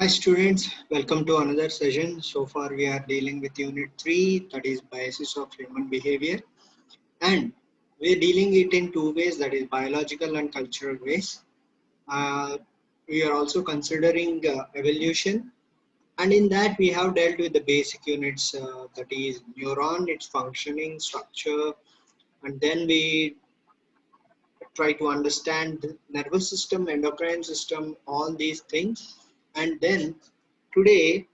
Hi students, welcome to another session. So far we are dealing with unit 3, that is biases of human behavior, and we are dealing it in two ways, that is biological and cultural ways. Uh, we are also considering evolution, and in that we have dealt with the basic units, that is neuron, its functioning, structure, and then we try to understand the nervous system, endocrine system, all these things. And then today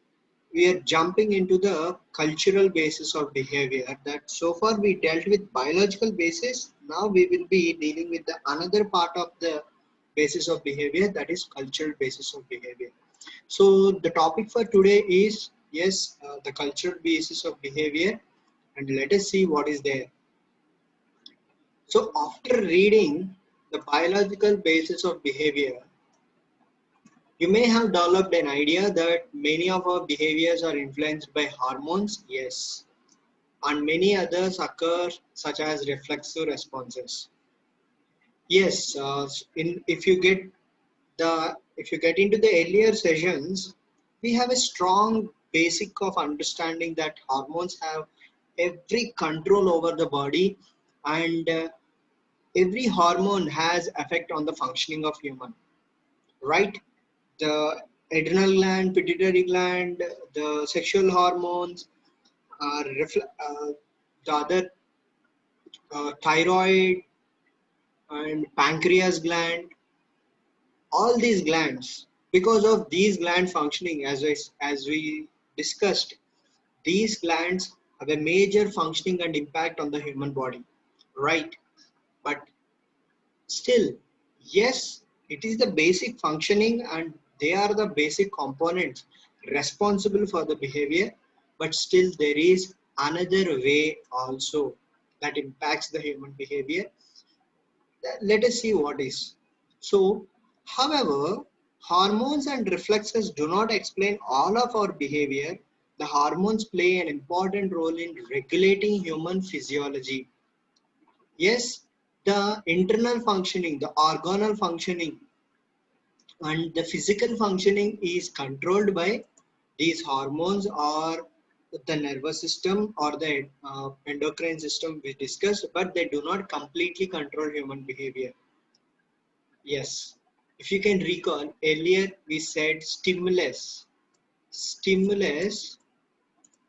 we are jumping into the cultural basis of behavior. That so far we dealt with biological basis. Now we will be dealing with the another part of the basis of behavior, that is cultural basis of behavior. So the topic for today is yes, the cultural basis of behavior, and let us see what is there. So after reading the biological basis of behavior, you may have developed an idea that many of our behaviors are influenced by hormones, yes, and many others occur such as reflexive responses. Yes, if you get into the earlier sessions, we have a strong basic of understanding that hormones have every control over the body, and every hormone has effect on the functioning of human, right? The adrenal gland, pituitary gland, the sexual hormones, the other thyroid and pancreas gland, all these glands, because of these gland functioning, as we discussed, these glands have a major functioning and impact on the human body, right? But still, yes, it is the basic functioning and they are the basic components responsible for the behavior, but still there is another way also that impacts the human behavior. Let us see what is. So, however, hormones and reflexes do not explain all of our behavior. The hormones play an important role in regulating human physiology. Yes, the internal functioning, the organal functioning, and the physical functioning is controlled by these hormones or the nervous system or the endocrine system we discussed, but they do not completely control human behavior. Yes, if you can recall, earlier we said stimulus. Stimulus,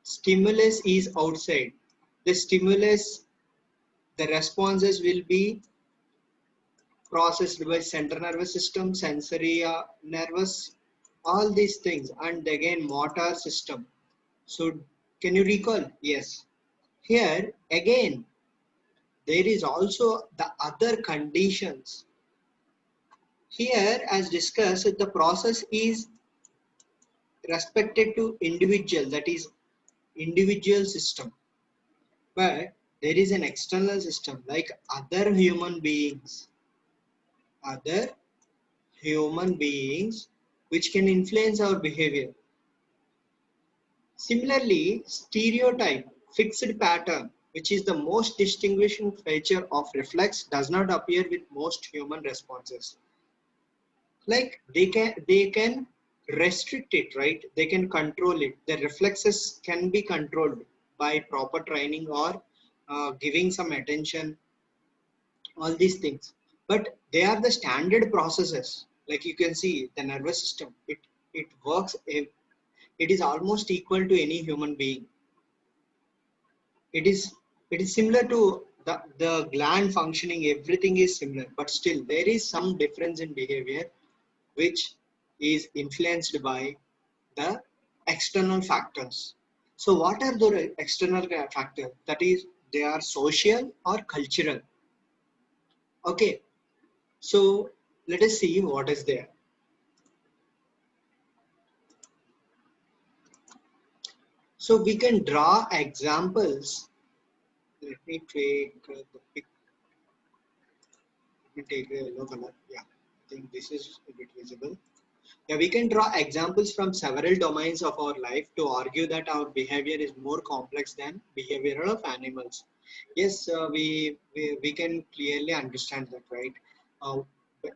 stimulus is outside. The stimulus, the responses will be processed by central nervous system, sensory nervous, all these things, and again motor system. So can you recall? Yes. Here again, there is also the other conditions. Here, as discussed, the process is respected to individual, that is individual system, but there is an external system like other human beings which can influence our behavior. Similarly, stereotype, fixed pattern, which is the most distinguishing feature of reflex, does not appear with most human responses. Like they can restrict it, right? They can control it. The reflexes can be controlled by proper training or giving some attention, all these things. But they are the standard processes. Like you can see the nervous system, it works, it is almost equal to any human being. It is it is similar to the gland functioning, everything is similar, but still there is some difference in behavior which is influenced by the external factors. So what are the external factors? That is, they are social or cultural. Okay, so let us see what is there. So we can draw examples. Let me take the pic. Let me take a yellow color. Yeah, I think this is a bit visible. Yeah, we can draw examples from several domains of our life to argue that our behavior is more complex than behavior of animals. Yes, we can clearly understand that, right?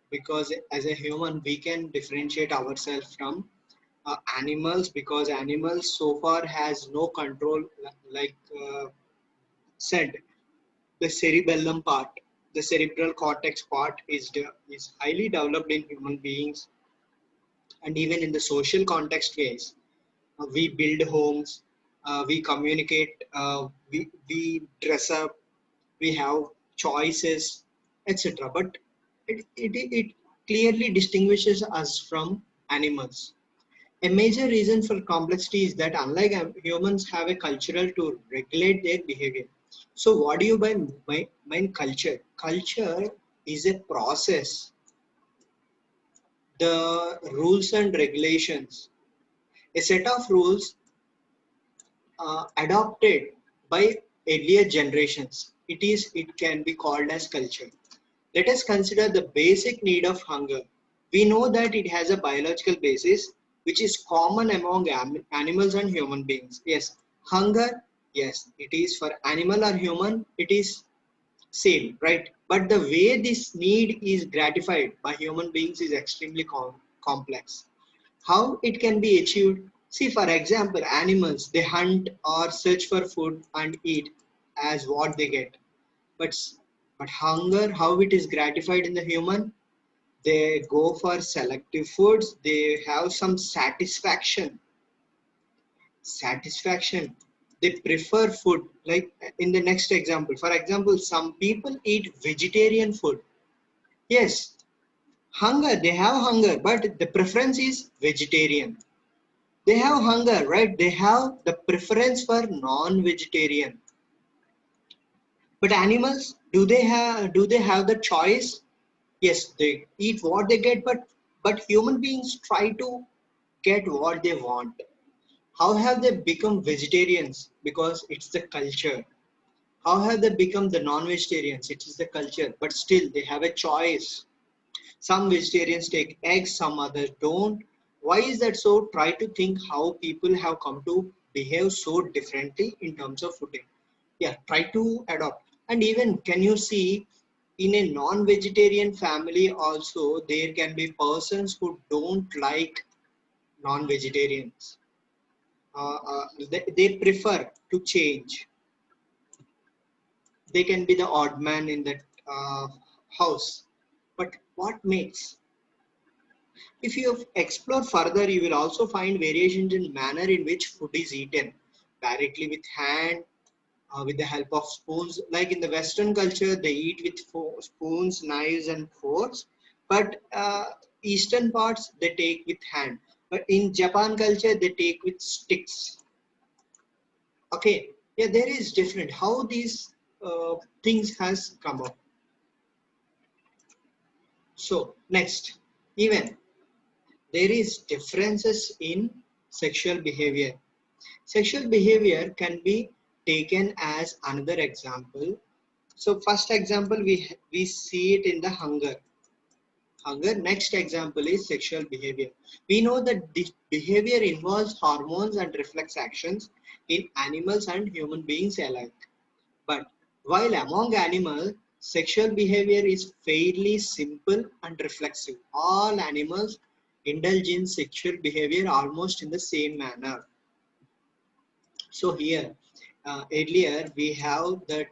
Because as a human, we can differentiate ourselves from animals, because animals so far has no control, like said, the cerebellum part, the cerebral cortex part is highly developed in human beings, and even in the social context ways. We build homes, we communicate, we dress up, we have choices, etc. But it clearly distinguishes us from animals. A major reason for complexity is that unlike humans have a cultural to regulate their behavior. So what do you mean culture? Culture is a process, the rules and regulations, a set of rules adopted by earlier generations. It can be called as culture. Let us consider the basic need of hunger. We know that it has a biological basis which is common among animals and human beings. Yes, hunger, yes, it is for animal or human, it is same, right? But the way this need is gratified by human beings is extremely complex. How it can be achieved? See, for example, animals, they hunt or search for food and eat as what they get. But, but hunger, how it is gratified in the human? They go for selective foods, they have some satisfaction. They prefer food. Like in the next example, for example, some people eat vegetarian food. Yes, hunger, they have hunger, but the preference is vegetarian. They have hunger, right? They have the preference for non-vegetarian. But animals, do they have the choice? Yes, they eat what they get, but human beings try to get what they want. How have they become vegetarians? Because it's the culture. How have they become the non-vegetarians? It is the culture. But still, they have a choice. Some vegetarians take eggs, some others don't. Why is that so? Try to think how people have come to behave so differently in terms of food. Yeah, try to adopt. And even can you see in a non-vegetarian family also there can be persons who don't like non-vegetarians. They prefer to change. They can be the odd man in that house. But what makes? If you explore further, you will also find variations in manner in which food is eaten, directly with hand, with the help of spoons. Like in the Western culture, they eat with spoons, knives, and forks. But Eastern parts, they take with hand. But in Japan culture, they take with sticks. Okay, yeah, there is different how these things has come up. So next, even there is differences in sexual behavior. Sexual behavior can be taken as another example. So first example we see it in the hunger. Hunger. Next example is sexual behavior. We know that this behavior involves hormones and reflex actions in animals and human beings alike. But while among animals, sexual behavior is fairly simple and reflexive. All animals indulge in sexual behavior almost in the same manner. So here, earlier we have that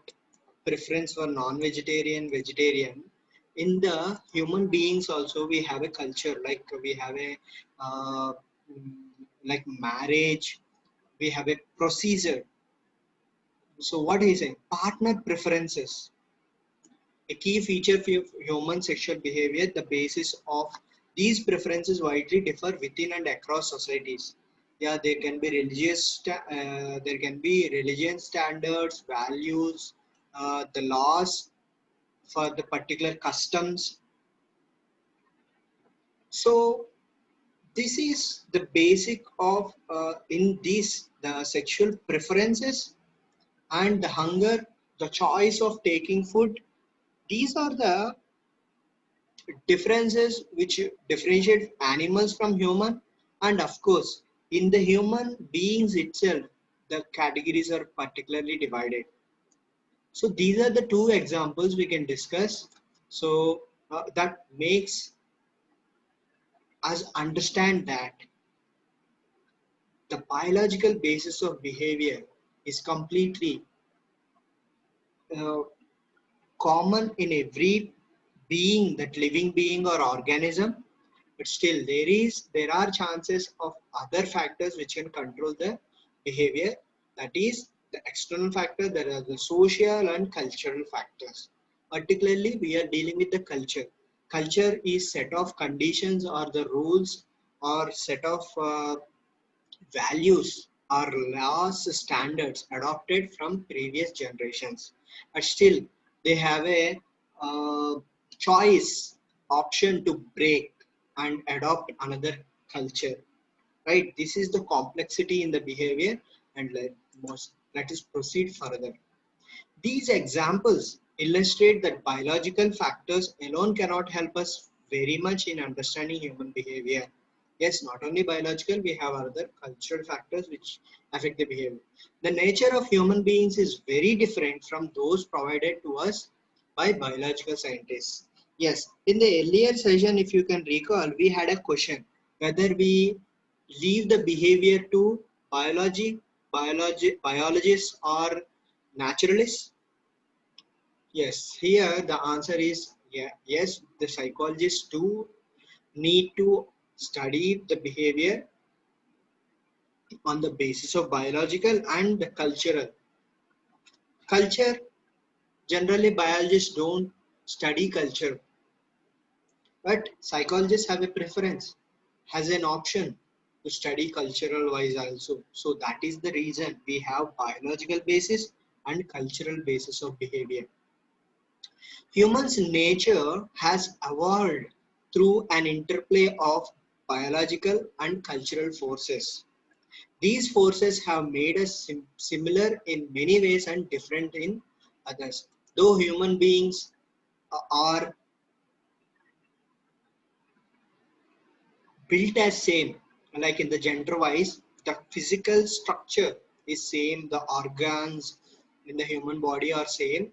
preference for non-vegetarian, vegetarian. In the human beings also we have a culture, like we have a uh, mm, like marriage, we have a procedure. So what is it? Partner preferences. A key feature of human sexual behavior, the basis of these preferences widely differ within and across societies. Yeah, there can be religion standards, values, the laws for the particular customs. So this is the basic of in these the sexual preferences and the hunger, the choice of taking food. These are the differences which differentiate animals from human, and of course in the human beings itself the categories are particularly divided. So these are the two examples we can discuss. So that makes us understand that the biological basis of behavior is completely uh, common in every being, that living being or organism, but still there are chances of other factors which can control the behavior. That is the external factor. There are the social and cultural factors. Particularly we are dealing with the culture. Culture is set of conditions or the rules or set of values or laws standards adopted from previous generations, but still they have a uh, choice option to break and adopt another culture, right? This is the complexity in the behavior. And let us proceed further. These examples illustrate that biological factors alone cannot help us very much in understanding human behavior. Yes, not only biological, we have other cultural factors which affect the behavior. The nature of human beings is very different from those provided to us by biological scientists. Yes, in the earlier session, if you can recall, we had a question whether we leave the behavior to biologists or naturalists. Yes, here the answer is yeah, yes, the psychologists do need to study the behavior on the basis of biological and cultural. Culture, generally biologists don't study culture, but psychologists have a preference, has an option to study cultural wise also. So that is the reason we have biological basis and cultural basis of behavior. Humans' nature has evolved through an interplay of biological and cultural forces. These forces have made us similar in many ways and different in others. Though human beings are built as same, like in the gender wise, the physical structure is same, the organs in the human body are same,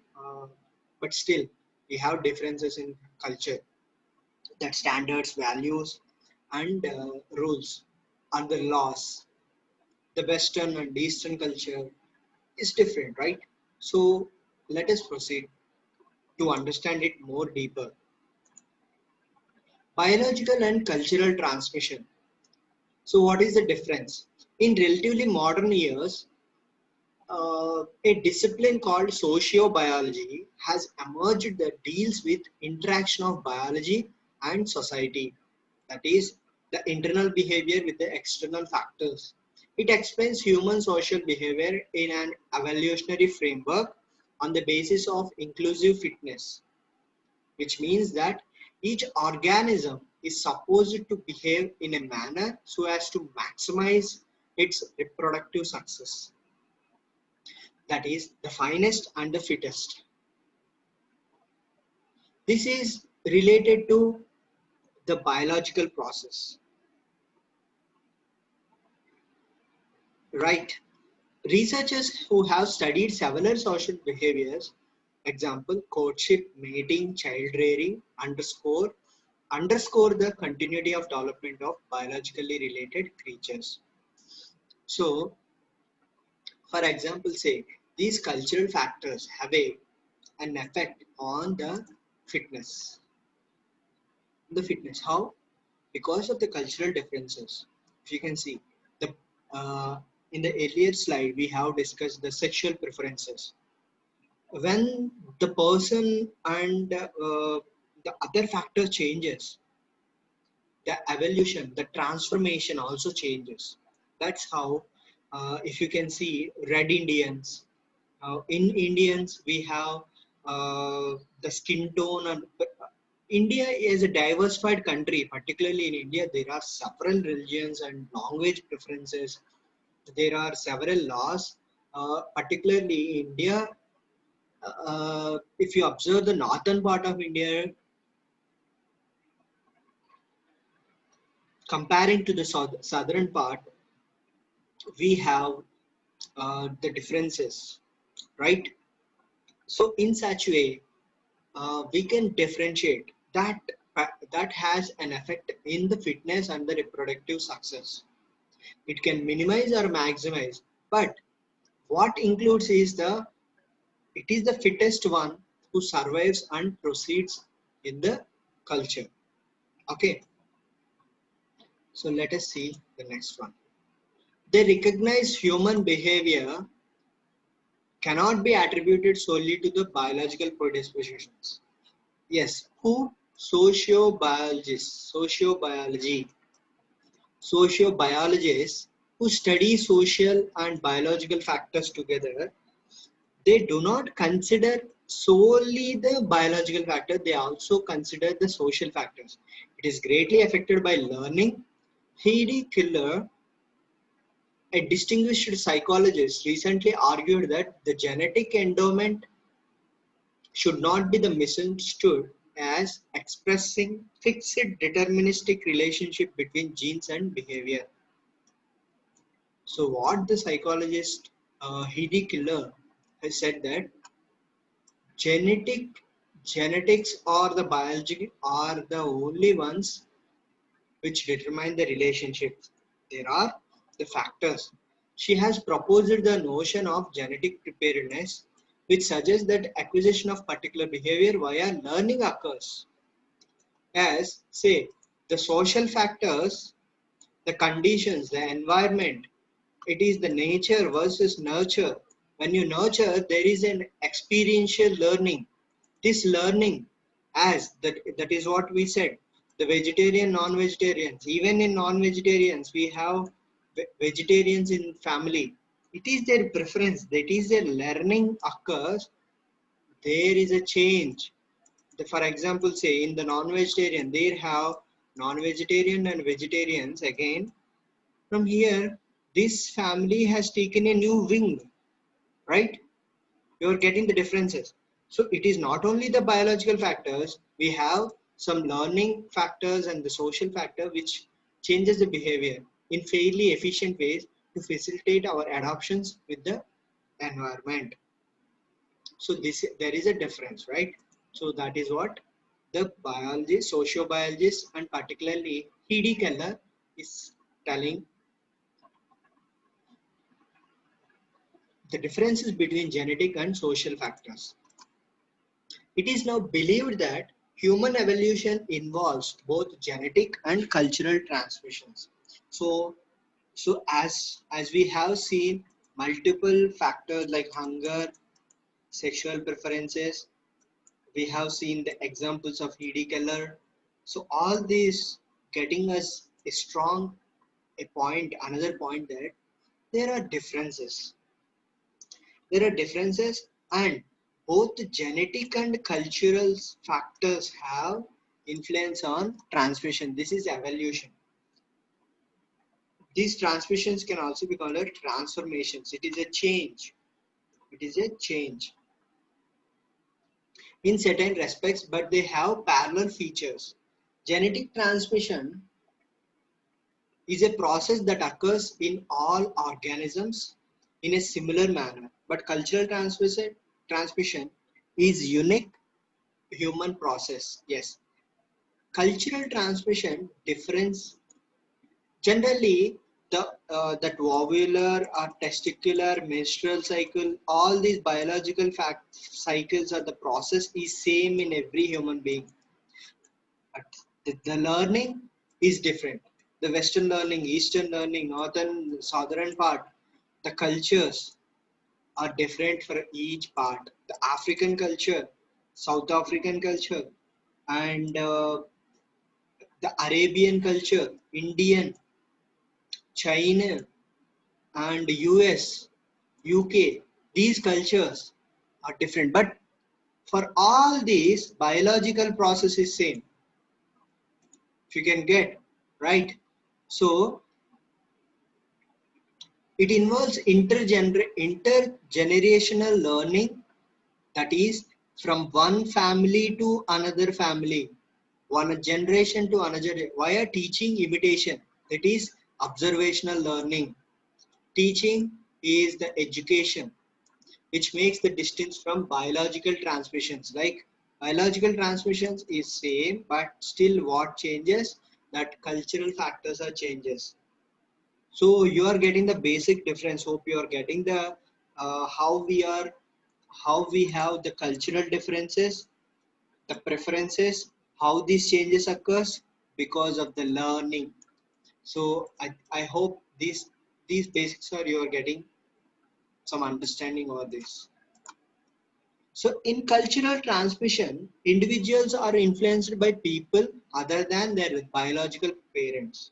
but still we have differences in culture, that standards, values, and rules and the laws. The Western and Eastern culture is different, right? So let us proceed to understand it more deeper. Biological and cultural transmission. So what is the difference? In relatively modern years, a discipline called sociobiology has emerged that deals with interaction of biology and society, that is the internal behavior with the external factors. It explains human social behavior in an evolutionary framework on the basis of inclusive fitness, which means that each organism is supposed to behave in a manner so as to maximize its reproductive success. That is the finest and the fittest. This is related to the biological process, right? Researchers who have studied several social behaviors, example courtship, mating, child rearing, underscore the continuity of development of biologically related creatures. So, for example, say these cultural factors have an effect on fitness. The fitness. How? Because of the cultural differences. If you can see, the in the earlier slide we have discussed the sexual preferences. When the person and the other factor changes, the evolution, the transformation also changes. That's how, if you can see, red Indians. In Indians, we have the skin tone, and India is a diversified country. Particularly in India, there are several religions and language preferences. There are several laws. Particularly in India, if you observe the northern part of India, comparing to the southern part, we have the differences, right? So in such way, we can differentiate that has an effect in the fitness and the reproductive success. It can minimize or maximize, but what includes is it is the fittest one who survives and proceeds in the culture. Okay, so let us see the next one. They recognize human behavior cannot be attributed solely to the biological predispositions. Yes, who? Sociobiologists, sociobiologists who study social and biological factors together. They do not consider solely the biological factor, they also consider the social factors. It is greatly affected by learning. Heidi Killer, a distinguished psychologist, recently argued that the genetic endowment should not be the misunderstood as expressing fixed deterministic relationship between genes and behavior. So what the psychologist Heidi Killer has said that genetic genetics or the biology are the only ones which determine the relationships. There are the factors. She has proposed the notion of genetic preparedness, which suggests that acquisition of particular behavior via learning occurs as, say, the social factors, the conditions, the environment. It is the nature versus nurture. When you nurture, there is an experiential learning. This learning, as that is what we said, the vegetarian, non-vegetarians. Even in non-vegetarians, we have vegetarians in family. It is their preference. That is their learning occurs. There is a change. For example, say in the non-vegetarian, they have non-vegetarian and vegetarians again. From here, this family has taken a new wing, right? You are getting the differences. So it is not only the biological factors, we have some learning factors and the social factor which changes the behavior in fairly efficient ways to facilitate our adoptions with the environment. So there is a difference, right? So that is what the biologist, sociobiologist, and particularly Heidi Keller is telling the differences between genetic and social factors. It is now believed that human evolution involves both genetic and cultural transmissions. So, as we have seen multiple factors like hunger, sexual preferences, we have seen the examples of Heidi Keller. So all these getting us a strong another point that there are differences. There are differences, and both genetic and cultural factors have influence on transmission. This is evolution. These transmissions can also be called as transformations. It is a change. It is a change in certain respects, but they have parallel features. Genetic transmission is a process that occurs in all organisms in a similar manner, but cultural transmission is unique human process. Yes, cultural transmission difference generally that ovular or testicular menstrual cycle, all these biological cycles or the process is same in every human being, but the learning is different. The western learning, eastern learning, northern, southern part, the cultures are different for each part. The African culture, South African culture, and the Arabian culture, Indian, China, and US, UK, these cultures are different. But for all these, biological process is same. If you can get, right? So it involves intergenerational learning, that is from one family to another family, one generation to another, via teaching imitation, that is observational learning. Teaching is the education which makes the distance from biological transmissions. Like biological transmissions is same, but still what changes, that cultural factors are changes. So you are getting the basic difference. Hope you are getting the how we have the cultural differences, the preferences, how these changes occurs because of the learning. So I hope these basics are you are getting some understanding over this. So in cultural transmission, individuals are influenced by people other than their biological parents.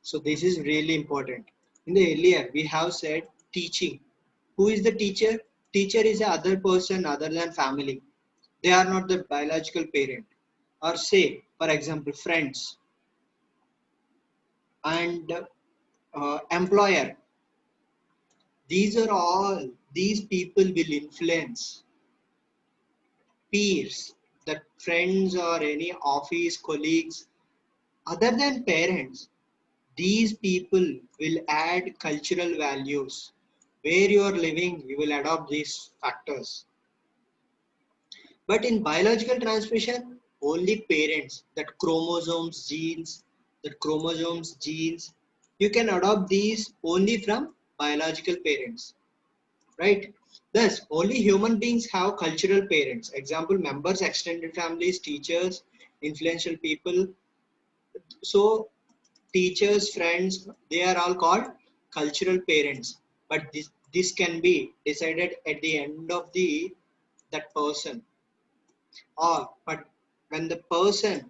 So this is really important. In the earlier, we have said teaching. Who is the teacher? Teacher is a other person other than family. They are not the biological parent. Or say, for example, friends and employer. These are all, these people will influence peers, the friends or any office colleagues other than parents. These people will add cultural values. Where you are living, you will adopt these factors. But in biological transmission, only parents, that chromosomes, genes, you can adopt these only from biological parents, right? Thus, only human beings have cultural parents. Example, members, extended families, teachers, influential people. So teachers, friends, they are all called cultural parents. But this can be decided at the end of the that person. Or but when the person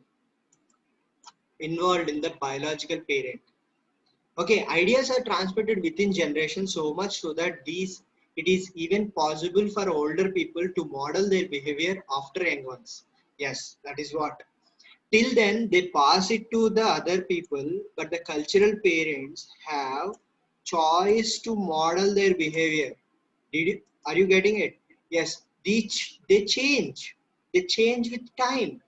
involved in the biological parent. Okay, ideas are transmitted within generations so much so that these it is even possible for older people to model their behavior after young ones. Yes, that is what. Till then, they pass it to the other people, but the cultural parents have choice to model their behavior. Are you getting it? Yes, they change. They change with time.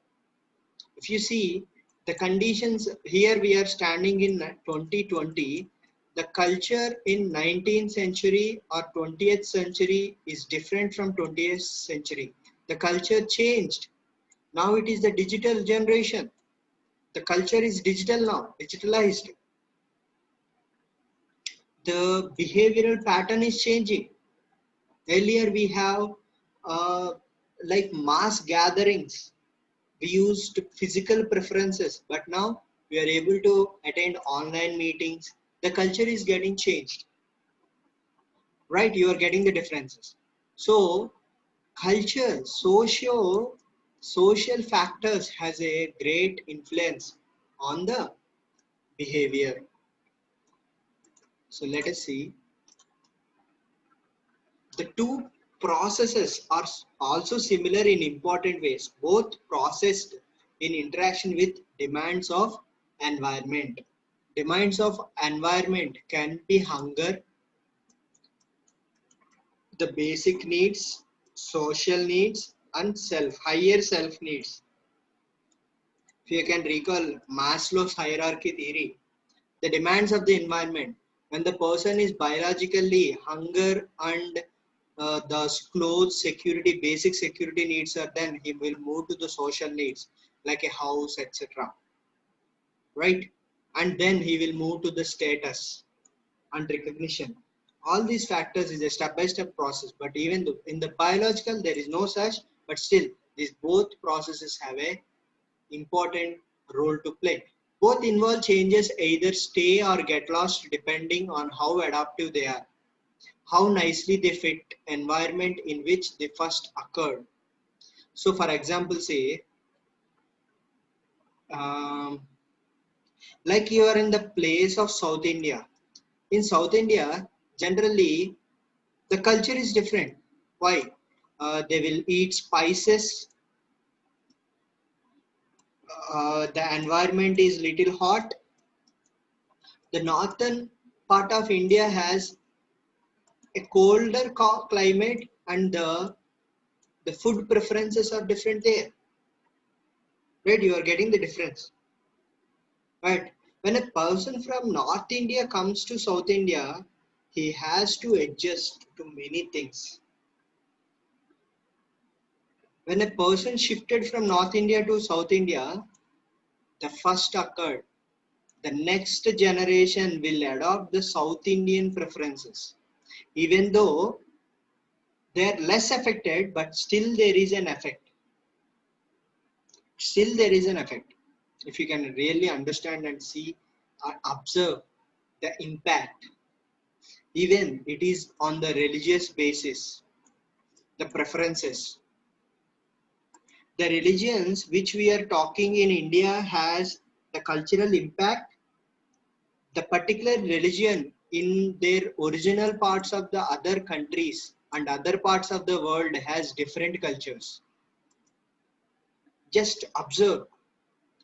If you see the conditions here, we are standing in 2020. The culture in 19th century or 20th century is different from 20th century. The culture changed. Now it is the digital generation. The culture is digital now, digitalized. The behavioral pattern is changing. Earlier we have uh, like mass gatherings. We used physical preferences, but now we are able to attend online meetings. The culture is getting changed, right? You are getting the differences. So culture, social factors has a great influence on the behavior. So let us see. The two processes are also similar in important ways, both processed in interaction with demands of environment. Demands of environment can be hunger, the basic needs, social needs, and higher self needs. If you can recall Maslow's hierarchy theory, the demands of the environment, when the person is biologically hunger and the clothes, security, basic security needs are, then he will move to the social needs like a house, etc. Right? And then he will move to the status and recognition. All these factors is a step-by-step process. But even though in the biological there is no such, but still these both processes have a important role to play. Both involve changes either stay or get lost depending on how adaptive they are, how nicely they fit environment in which they first occurred. So for example, say um, like you are in the place of South India. In South India, generally the culture is different. Why? They will eat spices. The environment is little hot. The northern part of India has a colder climate, and the food preferences are different there. Right? You are getting the difference. Right? When a person from North India comes to South India, he has to adjust to many things. When a person shifted from North India to South India, the first occurred. The next generation will adopt the South Indian preferences. Even though they are less affected, but still there is an effect. Still there is an effect. If you can really understand and see or observe the impact, even it is on the religious basis, the preferences. The religions which we are talking in India has the cultural impact. The particular religion in their original parts of the other countries and other parts of the world has different cultures. Just observe.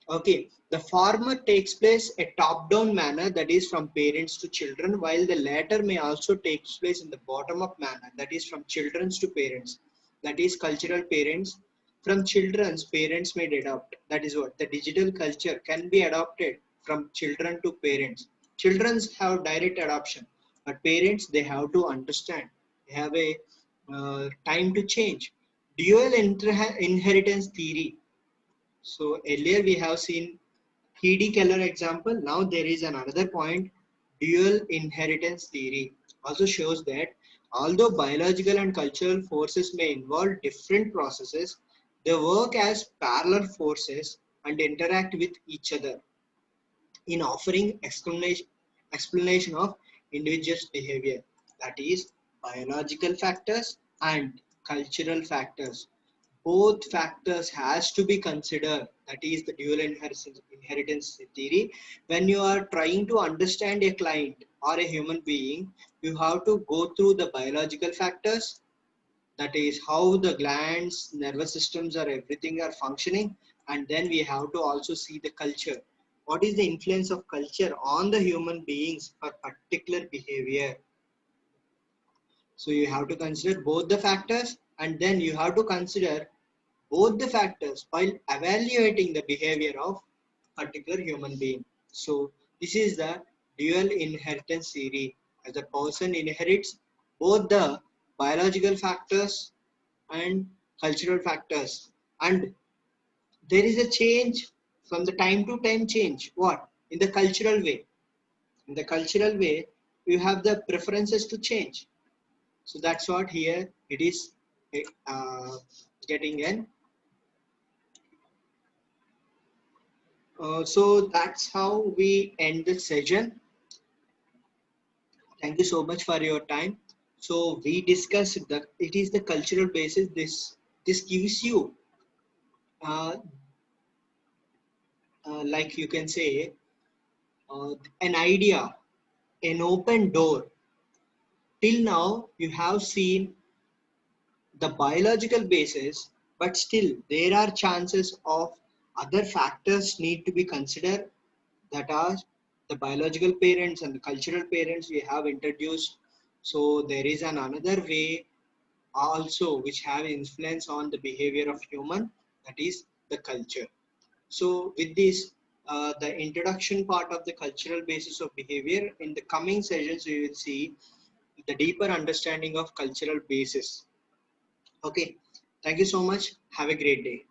Okay, the former takes place a top-down manner, that is from parents to children, while the latter may also take place in the bottom-up manner, that is from children to parents, that is cultural parents. From children's parents may adopt. That is what the digital culture can be adopted from children to parents. Children's have direct adoption, but parents they have to understand. They have a time to change. Dual inheritance theory. So earlier we have seen T.D. Keller example. Now there is another point. Dual inheritance theory also shows that although biological and cultural forces may involve different processes, they work as parallel forces and interact with each other in offering explanation of individual's behavior. That is biological factors and cultural factors. Both factors has to be considered. That is the dual inheritance theory. When you are trying to understand a client or a human being, you have to go through the biological factors, that is how the glands, nervous systems or everything are functioning, and then we have to also see the culture. What is the influence of culture on the human beings for particular behavior? So you have to consider both the factors, and then you have to consider both the factors while evaluating the behavior of particular human being. So this is the dual inheritance theory. As a person inherits both the biological factors and cultural factors, and there is a change from the time to time change. What? In the cultural way. In the cultural way, you have the preferences to change. So that's what here it is uh, getting in. So that's how we end the session. Thank you so much for your time. So we discussed that it is the cultural basis. This gives you like you can say an idea, an open door. Till now you have seen the biological basis, but still there are chances of other factors need to be considered, that are the biological parents and the cultural parents we have introduced. So there is another way also which have influence on the behavior of human, that is the culture. So with this the introduction part of the cultural basis of behavior, in the coming sessions we will see the deeper understanding of cultural basis. Okay, thank you so much. Have a great day.